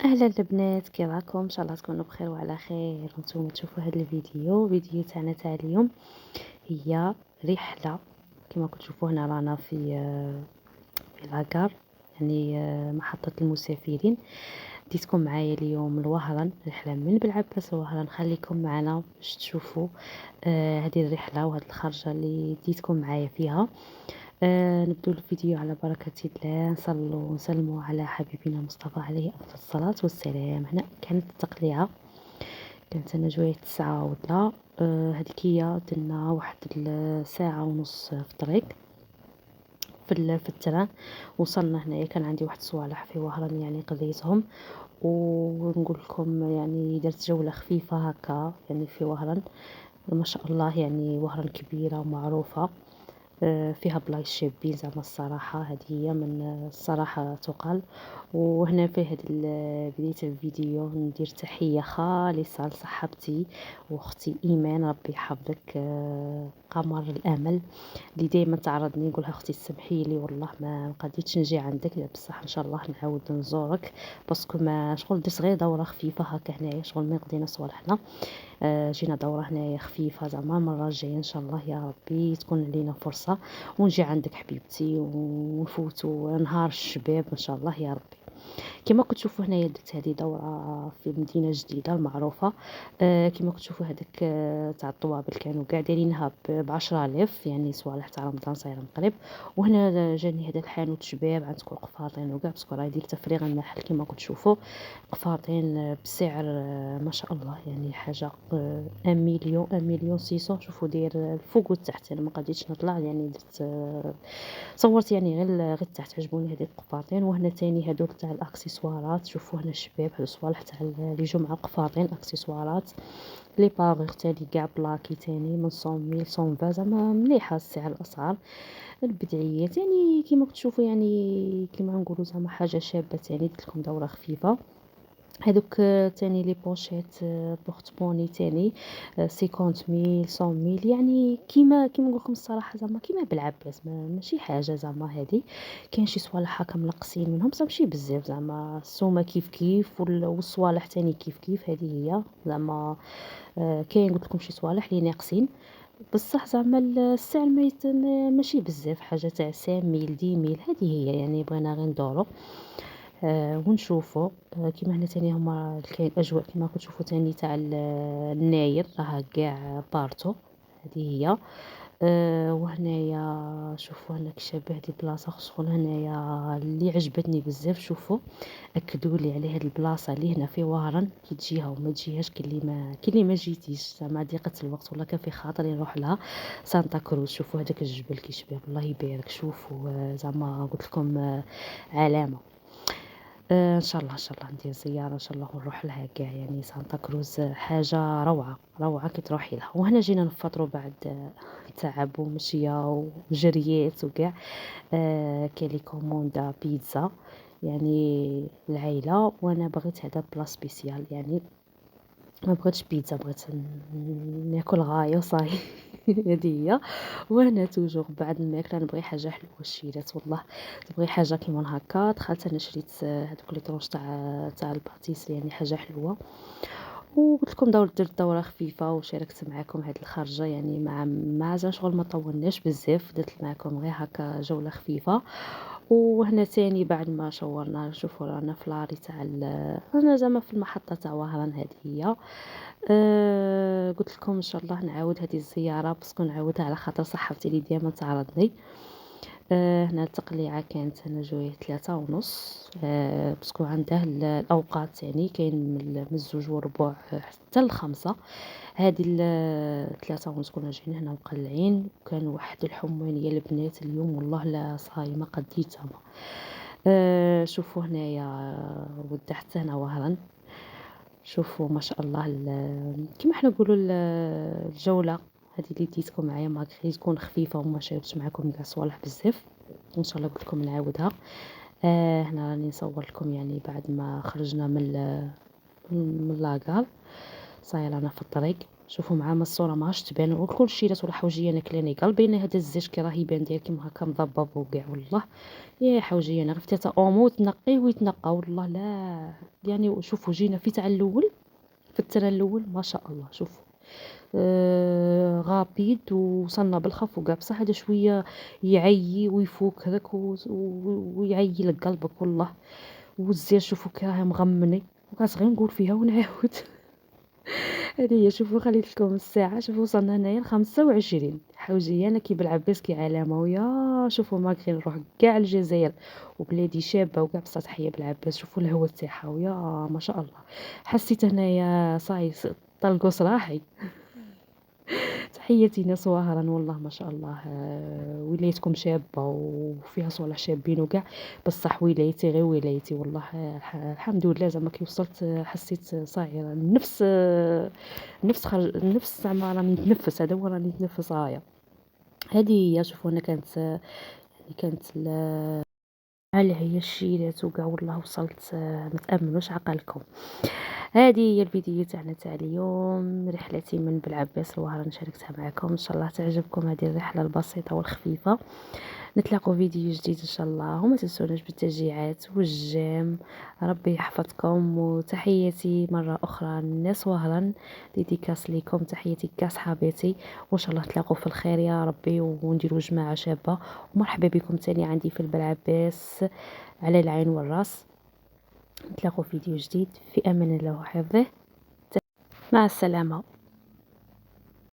اهلا البنات، كي راكم؟ ان شاء الله تكونوا بخير وعلى خير. وانتم تشوفوا هذا الفيديو تاعنا تاع اليوم هي رحله. كما كتشوفوا هنا رانا في لاكار، يعني محطه المسافرين. ديتكم معايا اليوم لوهران، رحله من بلعباس لوهران. خليكم معنا باش تشوفوا هذه الرحله وهذه الخرجه اللي ديتكم معايا فيها. نبدو الفيديو على بركة الله. نصلوا ونسلموا على حبيبنا مصطفى عليه أفضل الصلاة والسلام. هنا كانت التقليعة، كانت أنا جوية 9 هذيك هي درنا واحد الساعة ونص في الطريق في التران. وصلنا هنايا، كان عندي واحد الصوالح في وهران يعني قضيتهم. ونقول لكم يعني درت جولة خفيفة هكا يعني في وهران. ما شاء الله، يعني وهران كبيرة ومعروفة، فيها بلايص شابين زعما الصراحة. هذه هي من الصراحة تقال. وهنا في هاد بداية الفيديو ندير تحية خالصة لصاحبتي واختي ايمان، ربي يحفظك، قمر الامل، اللي دائما تعرضني نقولها اختي تسمحي لي والله ما قديتش نجي عندك، بصح ان شاء الله نعاود نزورك. باسكو ما شغل درت غير دورة خفيفة هكا هنايا، شغل ما قضينا صوالحنا. جينا دورة هنايا خفيفة زعما. المرة الجاية إن شاء الله يا ربي تكون لينا فرصة ونجي عندك حبيبتي ونفوتوا نهار الشباب إن شاء الله يا ربي. كما كتشوفوا هنايا درت هذه دورة في مدينة جديدة المعروفة. كما كتشوفوا هذاك تاع الطوابل كانوا كاع دايرينها ب10,000، يعني صوالح تاع رمضان صايره من قريب. وهنا جاني هذا الحانوت شباب عندكم قفاطين وكاع، باسكو راه يدير تفريغ المحل كما كتشوفوا. قفاطين بسعر ما شاء الله، يعني حاجة 1,000,000 1,600,000. شوفوا داير الفوق والتحت، انا ما قديتش نطلع يعني درت صورت يعني غير التحت. عجبوني هذيك القفاطين. وهنا تاني هذوك تاع الاكسسوارات، شوفوا هنا الشباب هذو الصوالح تاع اللي يجوا مع القفاطين اكسسوارات. لي باغور تاني كاع بلاكي تاني من 100,000 120 زعما مليحه السعر الاسعار. البدعيات يعني كيما كتشوفوا، يعني كيما نقولوا زعما حاجه شابه تاني. درت لكم دوره خفيفه. هذوك تاني لي بوشيت بورتموني تاني 50,000 100,000، يعني كيما نقول لكم الصراحه زعما كيما بالعباس، ماشي حاجه زعما هذه. كاين شي صوالح هكا منقصين منهم بصح ماشي بزاف زعما. السومه كيف كيف والصوالح تاني كيف كيف. هذه هي زعما كاين قلت لكم شي صوالح اللي ناقصين بصح زعما السعر ماشي بزاف، حاجه تاع 5,000 10,000. هذه هي يعني بغينا غير ندورو ونشوفوا. كيما هنا تاني هما كاين اجواء كيما كتشوفوا تاني تاع الناير راه كاع بارتو. هذه هي. وهنايا شوفوا هنا كشابه هذه البلاصه شغل هنايا اللي عجبتني بزاف. شوفوا اكدوا لي على هذه البلاصه اللي هنا في وهران، كي تجيها وما تجيهاش. كاين اللي ما جيتيش زعما ضيقه الوقت ولا كان في خاطري نروح لها سانتا كروز. شوفوا هذاك الجبل كي شباب الله يبارك. شوفوا زعما قلت لكم علامه. ان شاء الله ان شاء الله ندير زياره ان شاء الله ونروح لها كاع. يعني سانتا كروز حاجه روعه روعه كي تروحي لها. وهنا جينا نفطروا بعد تعب ومشيه وجريات وكاع. كاين لي كوموندا بيتزا يعني العائله. وانا بغيت هذا بلا سبيسيال، يعني ما بغيتش بيتزا، بغيت ناكل غايه وصاي. هذه هي. وهنا توجور بعد الماكله نبغي حاجه حلوه. شيرات والله تبغي حاجه كيما هكا. دخلت انا شريت هذوك لي طروش تاع الباتيس، يعني حاجه حلوه. وقلت لكم درت دوره خفيفه وشاركت معكم هذه الخرجه، يعني مع زعما شغل ما طولناش بزاف. درت معكم غير هكا جوله خفيفه. وهنا تاني بعد ما شورنا شوفوا رانا في لاري تاع انا زعما في المحطه تاع وهران. هذه هي. قلت لكم ان شاء الله نعاود هذه الزياره، باسكو نعاودها على خاطر صاحبتي اللي ديما تعرضني. هنا التقليعة كانت هنا جوية 3:30. باسكو عنده الأوقات يعني كاين من 2:15 حتى ل5. هادي 3:30 كنا جايين هنا مقلعين. وكان واحد الحمانية البنات اليوم والله لا صايمة قديتها. شوفوا هنايا ود حتى هنا وهران. شوفوا ما شاء الله كيما حنا نقولوا الجولة هذه اللي ديتكم معايا ماغري تكون خفيفة وما شاركتش معكم كاع صوالح بزاف. ان شاء الله قلت لكم نعاودها. هنا راني نصور لكم يعني بعد ما خرجنا من لاكار. صاير انا في الطريق. شوفوا مع ما الصوره ماهاش تبان وكل شيء ولا حوجيه انا كلاني قلبي هذا الزيت كي راه يبان ديال كيما هكا مضبب وكاع والله يا حوجيه انا غير تا اومو تنقيه ويتنقى والله لا يعني شوفوا جينا في تاع الاول في الترا الاول ما شاء الله شوفوا غابيد وصلنا بالخف وكاع بصح هذا شويه يعيي ويفوك هذاك ويعيي لك قلبك والله والزيت شوفوا كي راه مغمني وكاس غير نقول فيها ونعاود هذه هي شوفوا خليت لكم الساعه شوفوا وصلنا هنايا 25 حوجيه انا كي بالعباس كي علامه ويا شوفوا ما كاين نروح كاع الجزائر وبلادي شابه وكاع بصح تحيه بالعباس شوفوا الهوا تاعها ويا ما شاء الله حسيت هنايا صاي طلقوا صراحي تحياتي ناس واهرا والله ما شاء الله ولايتكم شابه وفيها صوالح شابين وكاع بصح ولايتي غير ولايتي والله الحمد لله زعما كي وصلت حسيت صايره النفس زعما راني نتنفس هذا هو راني نتنفس هايا هذه هي شوفوا انا كانت على هي الشيلات وكاع والله وصلت ما تامنوش عقلكم هذه هي الفيديو تاعنا تاع اليوم رحلتي من بلعباس الوهران شاركتها معكم ان شاء الله تعجبكم هذه الرحله البسيطه والخفيفه نتلاقوا فيديو جديد ان شاء الله وما تنسوناش بالتشجيعات والجيم ربي يحفظكم وتحياتي مره اخرى الناس وهران ديديكاس ليكم تحياتي كاع صحاباتي وان شاء الله تلاقوا في الخير يا ربي ونديروا جماعه شابه ومرحبا بكم تاني عندي في البلعباس على العين والراس نتلاقوا فيديو جديد في امان الله وحفظه مع السلامه.